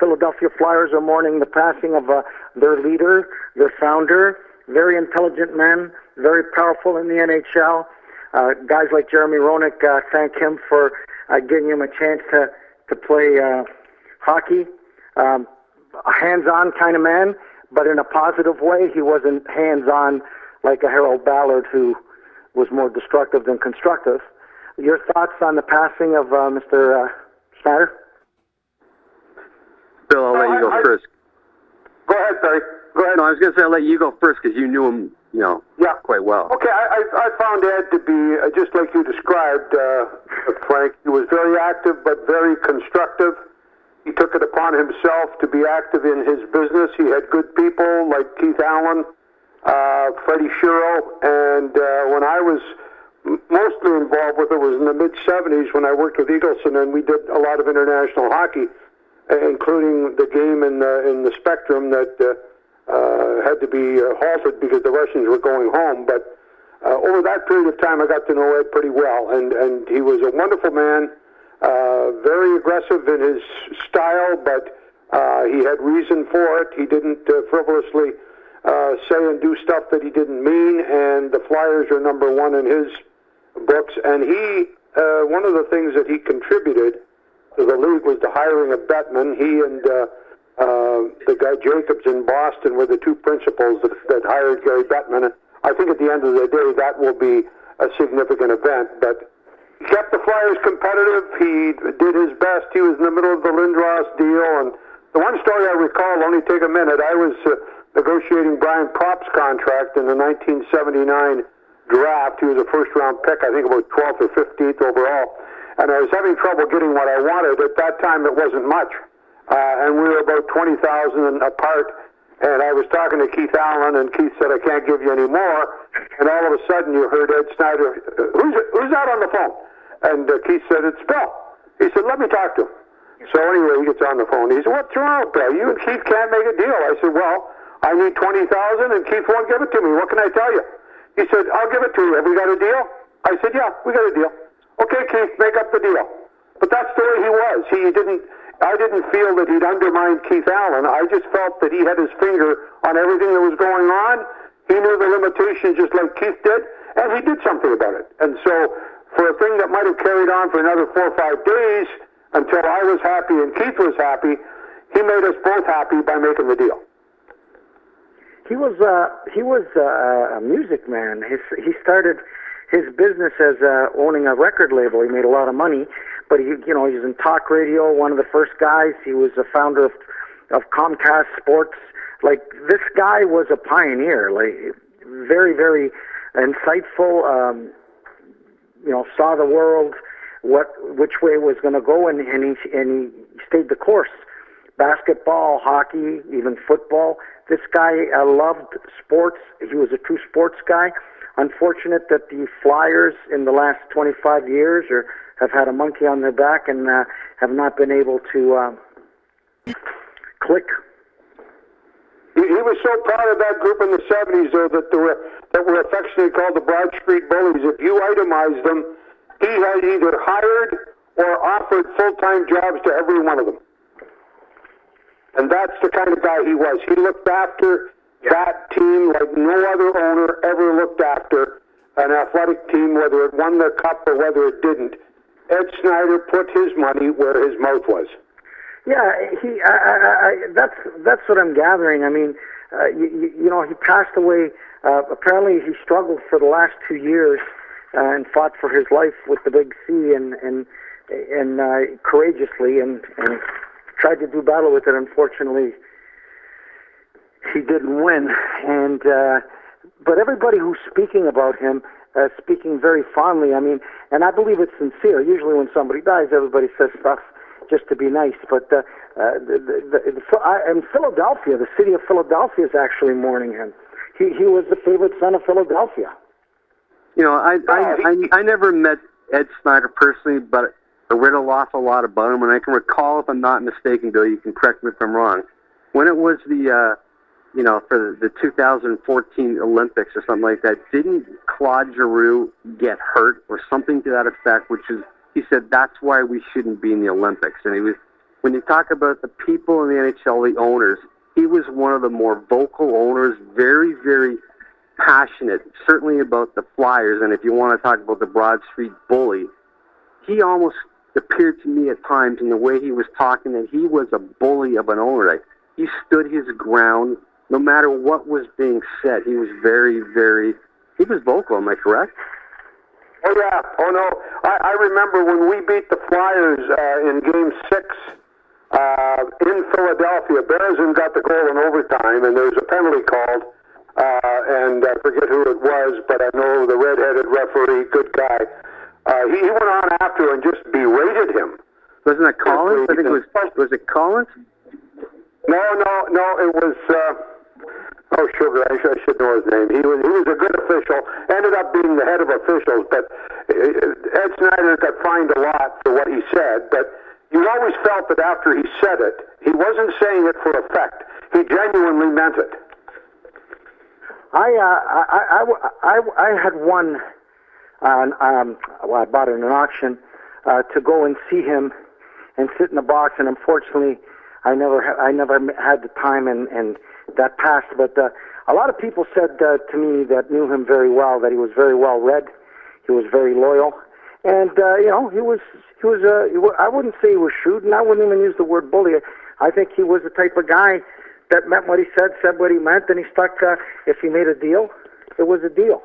Philadelphia Flyers are mourning the passing of their leader, their founder, very intelligent man, very powerful in the NHL. Guys like Jeremy Roenick thank him for giving him a chance to play hockey. A hands-on kind of man, but in a positive way. He wasn't hands-on like a Harold Ballard who was more destructive than constructive. Your thoughts on the passing of Mr. Snider? Bill, I'll let you go first. Go ahead, Barry. Go ahead. No, I was going to say I'll let you go first because you knew him, quite well. Okay, I found Ed to be, just like you described, Frank. He was very active but very constructive. He took it upon himself to be active in his business. He had good people like Keith Allen, Freddie Shiro, and when I was mostly involved with it was in the mid-'70s when I worked with Eagleson, and we did a lot of international hockey, including the game in the Spectrum that had to be halted because the Russians were going home. But over that period of time, I got to know Ed pretty well, and he was a wonderful man, very aggressive in his style, but he had reason for it. He didn't frivolously say and do stuff that he didn't mean, and the Flyers are number one in his books. And he, one of the things that he contributed to the league was the hiring of Bettman. He and the guy Jacobs in Boston were the two principals that hired Gary Bettman. I think at the end of the day that will be a significant event. But he kept the Flyers competitive. He did his best. He was in the middle of the Lindros deal. And the one story I recall, only take a minute, I was negotiating Brian Propp's contract in the 1979 draft. He was a first-round pick, I think about 12th or 15th overall. And I was having trouble getting what I wanted. At that time, it wasn't much. And we were about 20,000 apart. And I was talking to Keith Allen, and Keith said, I can't give you any more. And all of a sudden, you heard Ed Snider, who's that on the phone? And Keith said, it's Bill. He said, let me talk to him. So anyway, he gets on the phone. He said, what's wrong, Bill? You and Keith can't make a deal. I said, well, I need 20,000, and Keith won't give it to me. What can I tell you? He said, I'll give it to you. Have we got a deal? I said, yeah, we got a deal. Okay, Keith, make up the deal. But that's the way he was. I didn't feel that he'd undermined Keith Allen. I just felt that he had his finger on everything that was going on. He knew the limitations just like Keith did, and he did something about it. And so for a thing that might have carried on for another 4 or 5 days until I was happy and Keith was happy, he made us both happy by making the deal. He was a music man. He started his business as owning a record label. He made a lot of money, but he was in talk radio, one of the first guys. He was a founder of Comcast Sports. Like, this guy was a pioneer, like very, very insightful, saw the world, which way it was going to go, and he stayed the course. Basketball, hockey, even football. This guy loved sports. He was a true sports guy. Unfortunate that the Flyers in the last 25 years have had a monkey on their back and have not been able to click. He was so proud of that group in the 70s, though, that were affectionately called the Broad Street Bullies. If you itemized them, he had either hired or offered full-time jobs to every one of them. And that's the kind of guy he was. He looked after that team like no other owner ever looked after an athletic team, whether it won the cup or whether it didn't. Ed Snider put his money where his mouth was. Yeah, that's what I'm gathering. I mean, he passed away. Apparently, he struggled for the last 2 years and fought for his life with the big C and courageously and tried to do battle with it. Unfortunately, he didn't win. And but everybody who's speaking about him, speaking very fondly. I mean, and I believe it's sincere. Usually, when somebody dies, everybody says stuff just to be nice. But in Philadelphia, the city of Philadelphia is actually mourning him. He was the favorite son of Philadelphia. I never met Ed Snider personally, but I read an awful lot about him, and I can recall, if I'm not mistaken, Bill, you can correct me if I'm wrong, when it was for the 2014 Olympics or something like that, didn't Claude Giroux get hurt or something to that effect, which is, he said, that's why we shouldn't be in the Olympics. And when you talk about the people in the NHL, the owners, he was one of the more vocal owners, very, very passionate, certainly about the Flyers. And if you want to talk about the Broad Street Bully, he almost appeared to me at times in the way he was talking that he was a bully of an owner. Like, he stood his ground no matter what was being said. He was very, very, he was vocal, am I correct? Oh, yeah. Oh, no. I remember when we beat the Flyers in Game 6 in Philadelphia. Berezin got the goal in overtime, and there was a penalty called, and I forget who it was, but I know the red-headed referee, good guy. He went on after and just berated him. Wasn't that Collins? I think it was it Collins? No, it was, Sugar, I should know his name. He was a good official, ended up being the head of officials, but Ed Snider got fined a lot for what he said, but you always felt that after he said it, he wasn't saying it for effect. He genuinely meant it. I had one, I bought it in an auction, to go and see him and sit in the box, and unfortunately, I never had the time, and that passed. But a lot of people said to me that knew him very well that he was very well read, he was very loyal, and he was. I wouldn't say he was shrewd, and I wouldn't even use the word bully. I think he was the type of guy that meant what he said what he meant, and he stuck. If he made a deal, it was a deal.